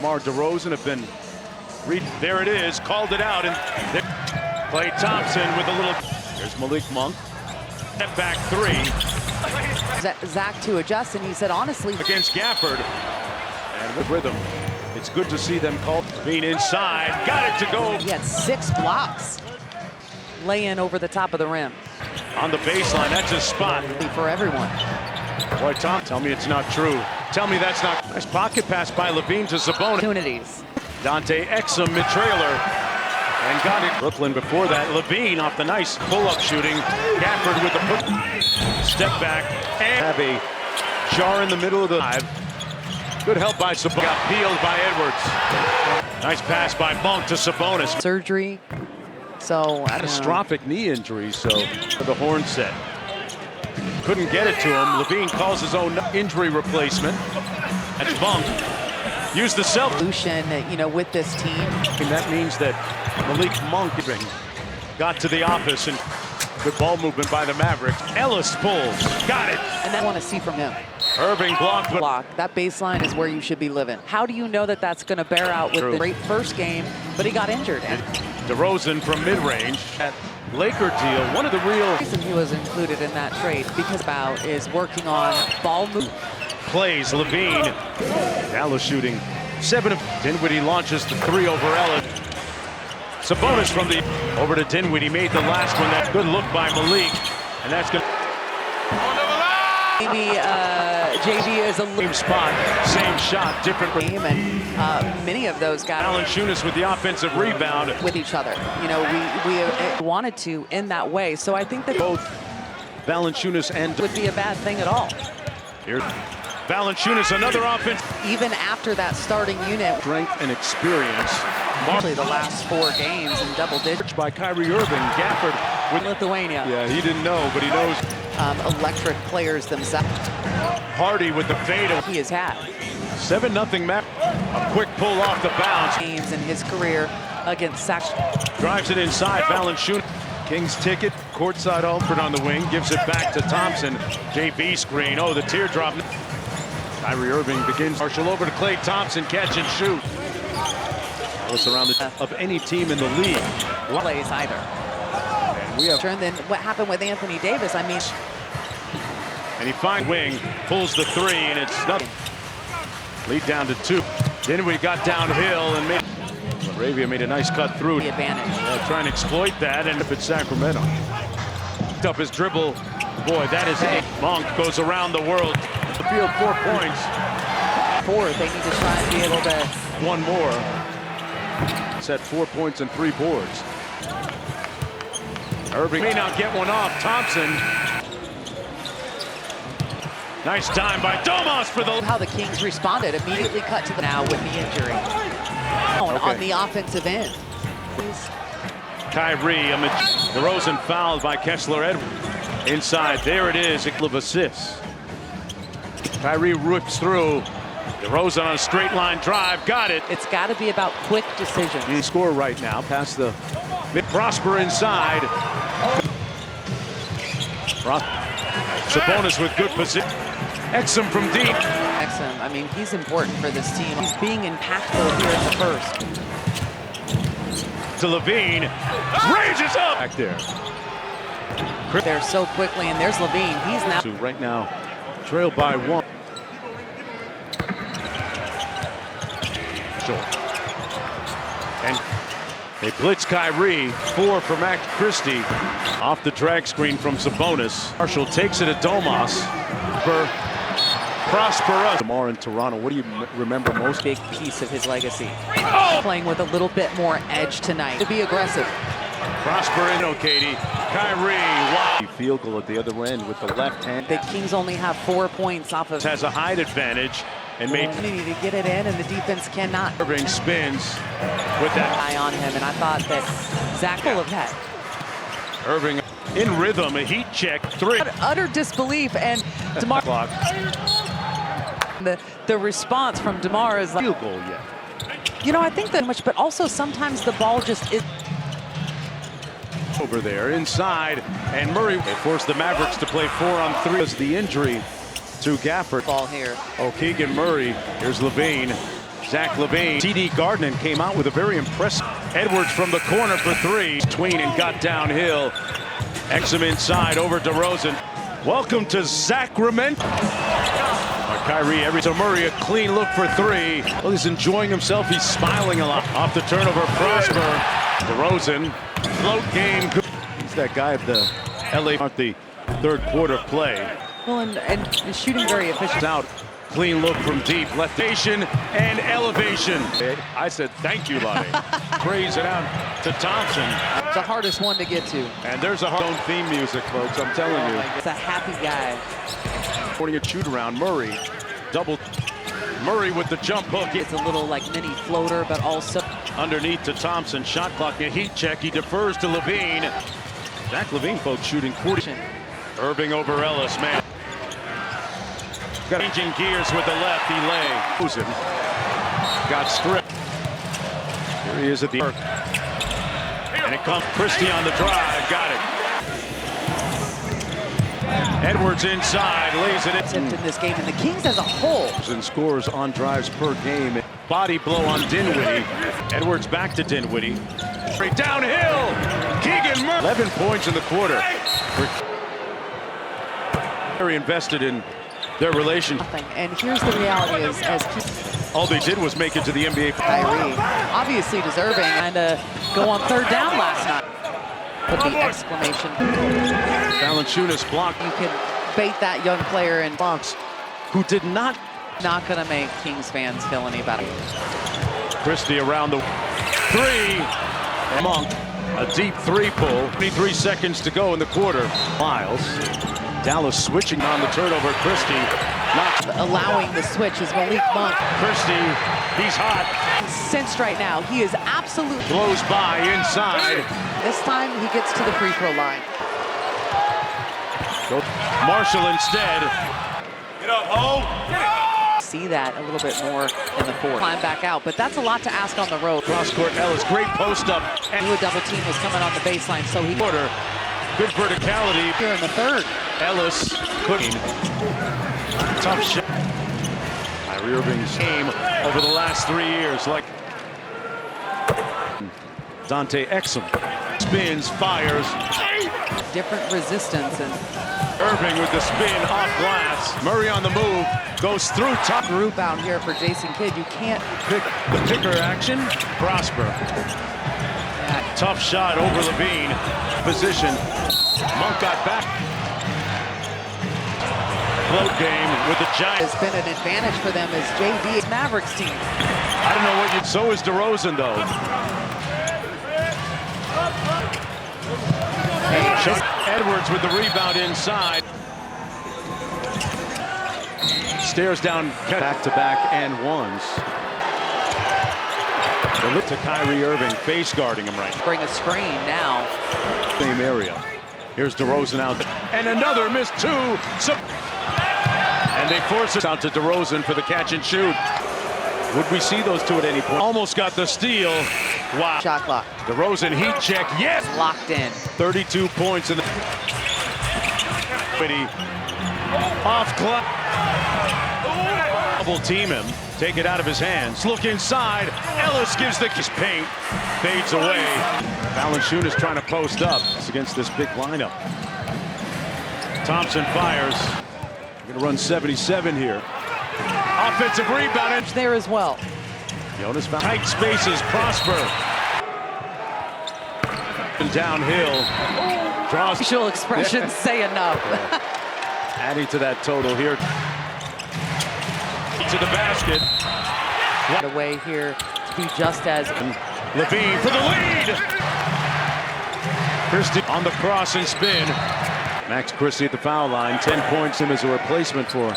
DeRozan have been there it is, called it out, and Klay Thompson with a little. There's Malik Monk. Step back three. Zach to adjust, and he said honestly against Gafford. And with rhythm, it's good to see them call. Being inside, got it to go. He had 6 blocks. Lay in over the top of the rim. On the baseline, that's his spot. For everyone. Boy, Tom, tell me it's not true. Tell me that's not. Nice pocket pass by Levine to Sabonis. Opportunities. Dante Exum mid-trailer. And got it. Brooklyn before that. Levine off the nice pull-up shooting. Gafford with the step back. And have a jar in the middle of the dive. Good help by Sabonis. Got peeled by Edwards. Nice pass by Monk to Sabonis. Surgery. So catastrophic knee injury. So for the horn set. Couldn't get it to him. Levine calls his own injury replacement. That's Monk. Use the solution, with this team. And that means that Malik Monk got to the office, and good ball movement by the Mavericks. Ellis pulls. Got it. And I want to see from him. Irving blocked. That baseline is where you should be living. How do you know that that's going to bear out with the great first game, but he got injured? And DeRozan from mid-range. That Laker deal, one of the real reason he was included in that trade because about is working on ball move. Plays Levine. Dallas shooting 7 of Dinwiddie launches the 3 over Ellis. Sabonis from the over to Dinwiddie, made the last one. That good look by Malik, and that's good. Maybe JV is a same spot, same shot, different game, and many of those guys. Valanciunas with the offensive rebound with each other. We wanted to in that way, so I think that both Valanciunas and would be a bad thing at all. Here, Valanciunas, another offense. Even after that starting unit, strength and experience. Actually, the last 4 games in double digits by Kyrie Irving. Gafford with Lithuania. Yeah, he didn't know, but he knows. Electric players themselves. Hardy with the fade. He has had 7-0 map. A quick pull off the bounce. Games in his career against Sacramento. Drives it inside. Valanciunas. Kings ticket. Courtside Alford on the wing. Gives it back to Thompson. JV screen. Oh, the teardrop. Kyrie Irving begins. Marshall over to Klay Thompson. Catch and shoot. Alice around the of any team in the league. Plays either. And we have. And then what happened with Anthony Davis? I mean. And he finds wing, pulls the 3, and it's nothing. Lead down to 2. Dinwiddie got downhill and made. Arabia made a nice cut through. The advantage. Trying to exploit that, and if it's Sacramento. Picked up his dribble. Boy, that is it. Monk goes around the world. The field 4 points. 4. They need to try and be able to. One more. It's at 4 points and 3 boards. Irving may not get one off. Thompson. Nice time by Domas for the. How the Kings responded, immediately cut to the now with the injury. On the offensive end. Kyrie, DeRozan fouled by Kessler Edwards. Inside, there it is, a couple of assists. Kyrie rips through. DeRozan on a straight line drive, got it. It's got to be about quick decisions. He score right now, past the mid. Prosper inside. Sabonis with good position. Exum from deep. Exum, I mean, he's important for this team. He's being impactful here in the first. To Levine, rages up back there. There so quickly, and there's Levine. He's now right now, trailed by 1. And they blitz Kyrie. 4 for Max Christie. Off the drag screen from Sabonis. Marshall takes it to Domas. For Prosper. Tomorrow in Toronto. What do you remember most? Big piece of his legacy. Playing with a little bit more edge tonight. To be aggressive. Prosper Katie. Kyrie. Wow. Field goal at the other end with the left hand. The Kings only have 4 points off of. Has a height advantage. And made to get it in, and the defense cannot. Irving spins with that eye on him, and I thought that Zach will have had. Irving in rhythm, a heat check, 3. Utter disbelief, and DeMar. the response from DeMar is like field goal yet. I think that much, but also sometimes the ball just is. Over there, inside, and Murray. They forced the Mavericks to play 4-on-3 as the injury to Gafford. Ball here. Oh, Keegan Murray. Here's Levine. Zach LaVine. TD Gardner came out with a very impressive. Edwards from the corner for three. Tween and got downhill. Exum inside over DeRozan. Welcome to Sacramento. Kyrie, so Murray, a clean look for three. Well, he's enjoying himself. He's smiling a lot. Off the turnover, Prosper. DeRozan, float game. He's that guy of the LA the third quarter play. Well, and shooting very efficient. Out, clean look from deep. Left nation and elevation. I said thank you, Lonnie. Praise it out to Thompson. The hardest one to get to. And there's a home theme music, folks. I'm telling you. It's a happy guy. Morning a shoot around. Murray double. Murray with the jump hook. It's a little like mini floater, but also underneath to Thompson. Shot clock, a heat check. He defers to LaVine. Zach LaVine, folks, shooting 40. Irving over Ellis, man. Changing gears with the left. He lay. Got stripped. Here he is at the arc. And it comes Christie on the drive. Got it. Edwards inside, lays it in this game, and the Kings as a whole. And scores on drives per game. Body blow on Dinwiddie. Edwards back to Dinwiddie. Straight downhill. Keegan Murray. 11 points in the quarter. Very invested in their relation. And here's the reality: as all they did was make it to the NBA. Kyrie, obviously deserving, and go on third down last night. But the exclamation. Valanciunas blocked. You can bait that young player in box, who did not going to make Kings fans feel any better. Christie around the three. And Monk, a deep three pull. 23 seconds to go in the quarter. Miles. Dallas switching on the turnover. Christie not allowing the switch is Malik Monk. Christie, he's hot. Sensed right now. He is absolutely blows by inside. This time he gets to the free throw line. Marshall instead. Get up, Ho! See that a little bit more in the fourth. Climb back out, but that's a lot to ask on the road. Cross court Ellis, great post up. And a double team was coming on the baseline, so he quarter. Good verticality. Here in the third. Ellis couldn't. Tough shot. Kyrie Irving's game over the last 3 years, like Dante Exum. Spins, fires. Different resistance. And Irving with the spin off glass. Murray on the move. Goes through top. Group out here for Jason Kidd. You can't pick the picker action. Prosper. Tough shot over LaVine. Position. Monk got back. Float game with the Giants. Has been an advantage for them as JD's Mavericks team. I don't know what you. So is DeRozan though. Edwards with the rebound inside. Stares down back-to-back and ones. They look to Kyrie Irving, face guarding him right. Bring a screen now. Same area. Here's DeRozan out. And another missed two. And they force it out to DeRozan for the catch and shoot. Would we see those two at any point? Almost got the steal. Wow. Shot clock. DeRozan heat check. Yes. Locked in. 32 points in the. Off clock. Double team him. Take it out of his hands. Look inside. Ellis gives the paint. Fades away. Valanciunas trying to post up. It's against this big lineup. Thompson fires. Going to run 77 here. Offensive rebound. There as well. Jonas tight spaces. Prosper. And downhill. Draws. Facial expressions say enough. Adding to that total here. To the basket. Away here to be just as. LaVine for the lead. Christie on the cross and spin. Max Christie at the foul line. 10 points him as a replacement for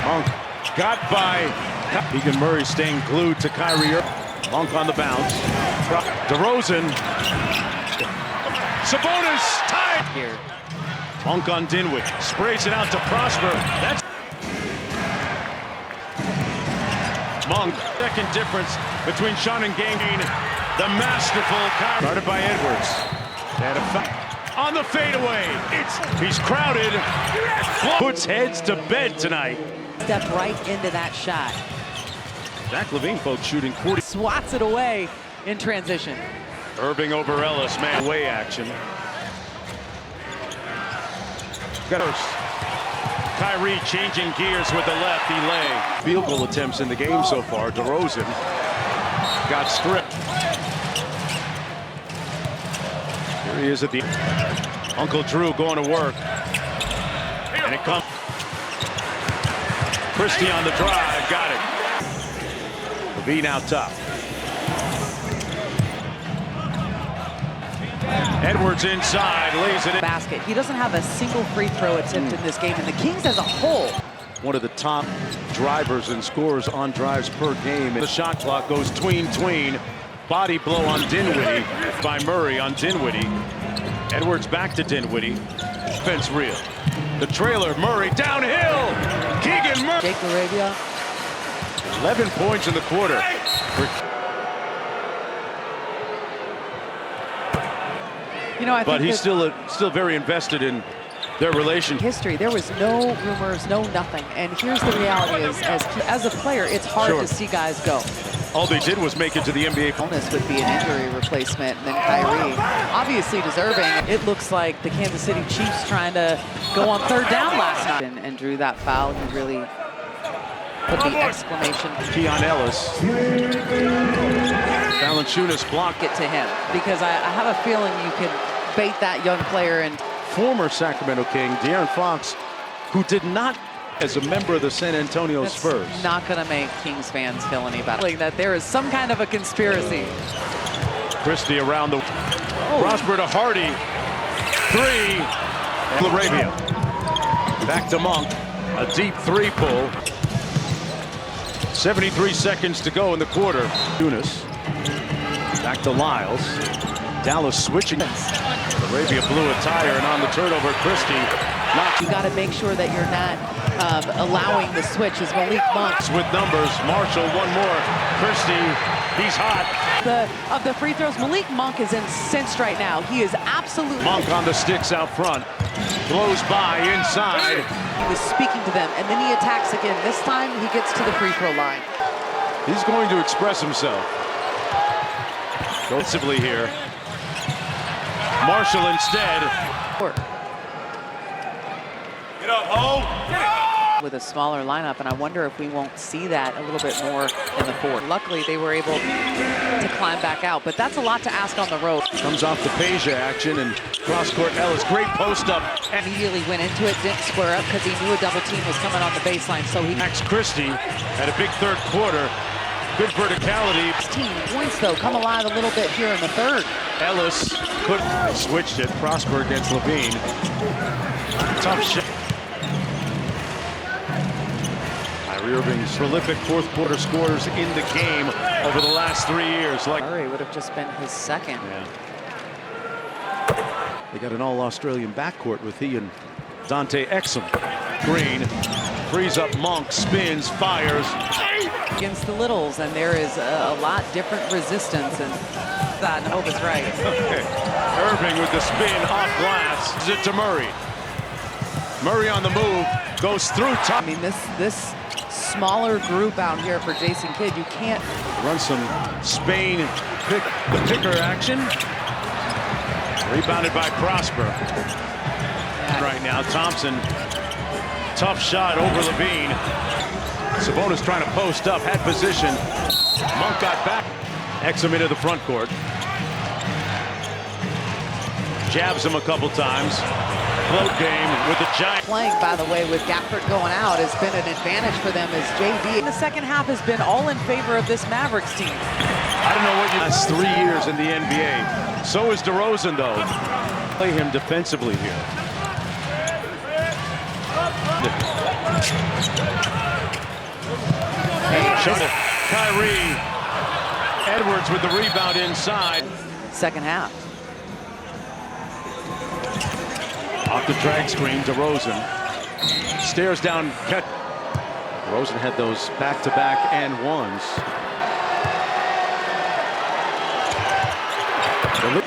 Monk. Got by Keegan Murray, staying glued to Kyrie Irving. Monk on the bounce. DeRozan. Sabonis tied here. Monk on Dinwiddie. Sprays it out to Prosper. That's Monk. Second difference between Sean and Gang. The masterful Kyrie. Started by Edwards. And on the fadeaway. He's crowded. Puts heads to bed tonight. Step right into that shot. Zach LaVine, folks, shooting 40. Swats it away in transition. Irving over Ellis, man, away action. Got Kyrie changing gears with the left, lay. Field goal attempts in the game so far. DeRozan got stripped. Here he is at the Uncle Drew going to work. And it comes. Christie on the drive, got it. LaVine out top. Edwards inside, lays it in. Basket. He doesn't have a single free throw attempt in this game, and the Kings as a whole. One of the top drivers and scorers on drives per game. The shot clock goes tween. Body blow on Dinwiddie by Murray on Dinwiddie. Edwards back to Dinwiddie. Defense real. The trailer, Murray downhill. Keegan Murray. Jake Arabia. 11 points in the quarter. You know, I But think he's still very invested in their relationship. History. There was no rumors, no nothing. And here's the reality: is as a player, it's hard to see guys go. All they did was make it to the NBA. Bonus would be an injury replacement, and then Kyrie, obviously deserving. It looks like the Kansas City Chiefs trying to go on third down last night and drew that foul. He really put the exclamation. Keon Ellis. Valanciunas blocked it to him, because I have a feeling you can bait that young player. And former Sacramento King De'Aaron Fox, who did not, as a member of the San Antonio Spurs. Not going to make Kings fans feel any better. Like that there is some kind of a conspiracy. Christie around the Prosper to Hardy. 3. And Arabia. Back to Monk. A deep 3 pull. 73 seconds to go in the quarter. Eunice. Back to Lyles. Dallas switching. Arabia blew a tire, and on the turnover, Christie. You got to make sure that you're not allowing the switch. As Malik Monk with numbers. Marshall, one more. Christie, he's hot. Of the free throws, Malik Monk is incensed right now. He is absolutely. Monk on the sticks out front. Blows by inside. He was speaking to them, and then he attacks again. This time, he gets to the free throw line. He's going to express himself. Defensively here. Marshall instead. Get up, Ho! With a smaller lineup, and I wonder if we won't see that a little bit more in the fourth. Luckily, they were able to climb back out, but that's a lot to ask on the road. Comes off the Peja action, and cross-court Ellis, great post-up. Immediately went into it, didn't square up because he knew a double team was coming on the baseline, so he... Max Christie had a big third quarter. Good verticality. 16 points, though, come alive a little bit here in the third. Ellis switched it. Prosper against LaVine. Tough shot. Kyrie Irving's prolific fourth quarter scores in the game over the last 3 years. Murray would have just been his second. Yeah. They got an all-Australian backcourt with he and Dante Exum. Green frees up Monk, spins, fires. Against the Littles, and there is a lot different resistance, and I hope it's right. Okay. Irving with the spin off glass. Is it to Murray? Murray on the move, goes through top. I mean, this smaller group out here for Jason Kidd, you can't run some Spain the picker action. Rebounded by Prosper. Right now, Thompson, tough shot over LaVine. Sabonis trying to post up, had position. Monk got back. Exum into the front court. Jabs him a couple times. Float game with the Giants. Playing, by the way, with Gafford going out has been an advantage for them as JD. The second half has been all in favor of this Mavericks team. I don't know what you last 3 years in the NBA. So is DeRozan, though. Play him defensively here. Shot it. Kyrie. Edwards with the rebound inside. Second half. Off the drag screen, DeRozan. Stares down. DeRozan had those back-to-back and ones.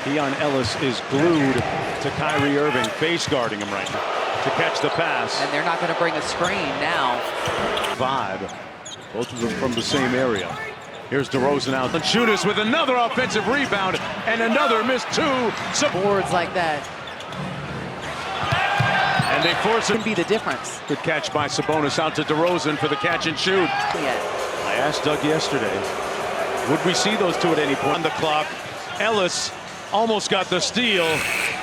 Keon Ellis is glued to Kyrie Irving, face guarding him right now to catch the pass. And they're not going to bring a screen now. 5. Both of them from the same area. Here's DeRozan out. Valanciunas with another offensive rebound and another missed two. Boards like that And they force it. can be the difference. Good catch by Sabonis out to DeRozan for the catch and shoot. Yeah. I asked Doug yesterday, would we see those two at any point on the clock? Ellis almost got the steal.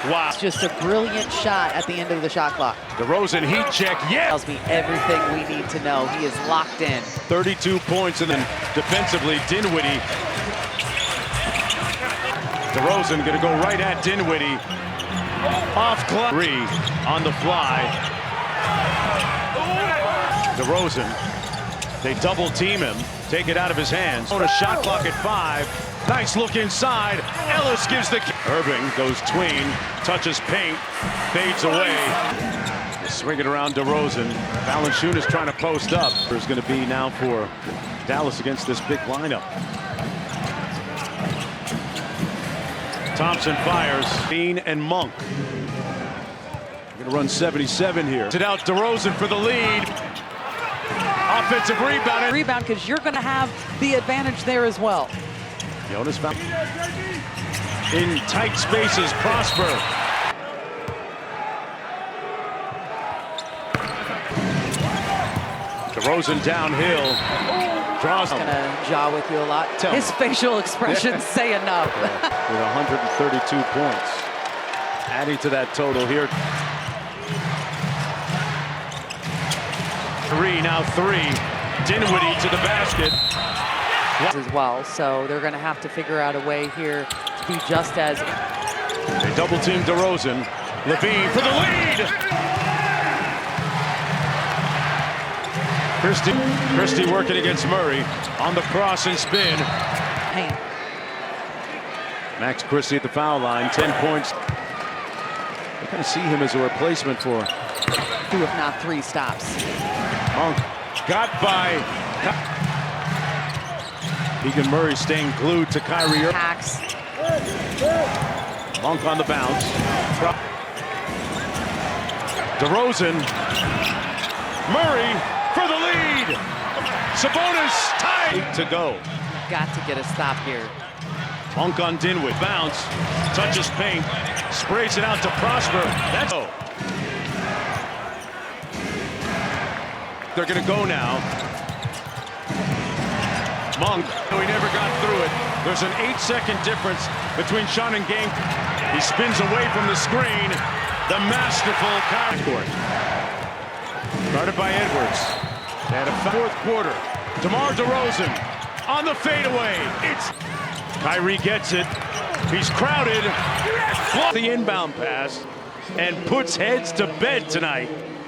Wow. It's just a brilliant shot at the end of the shot clock. DeRozan heat check, yeah. Tells me everything we need to know. He is locked in. 32 points, and then defensively, Dinwiddie. DeRozan gonna go right at Dinwiddie. Off clock. 3 on the fly. DeRozan, they double team him, take it out of his hands. On a shot clock at 5. Nice look inside. Ellis gives the. Irving goes tween, touches paint, fades away. Swing it around DeRozan. Valanciunas trying to post up. There's going to be now for Dallas against this big lineup. Thompson fires. Bean and Monk. Going to run 77 here. It out DeRozan for the lead. Offensive rebound. Rebound because you're going to have the advantage there as well. Jonas found in tight spaces. Prosper. DeRozan downhill. Draws. Gonna jaw with you a lot. Tell His me. facial expressions say enough. With 132 points. Adding to that total here. 3, now 3. Dinwiddie to the basket. As well, so they're going to have to figure out a way here to be just as. They double team DeRozan. Levine for the lead. Christie working against Murray on the cross and spin. Paint. Max Christie at the foul line, 10 points. They kind of see him as a replacement for 2 if not 3 stops. Monk. Got by. Keegan Murray staying glued to Kyrie Irving. Hacks. Monk on the bounce. DeRozan. Murray for the lead. Sabonis tied to go. Got to get a stop here. Monk on Dinwiddie. Bounce. Touches paint. Sprays it out to Prosper. That's. They're going to go now. Monk, he never got through it. There's an 8-second difference between Sean and Game. He spins away from the screen. The masterful court. Guarded by Edwards. They had a 4th quarter. DeMar DeRozan on the fadeaway. It's Kyrie gets it. He's crowded. The inbound pass and puts heads to bed tonight.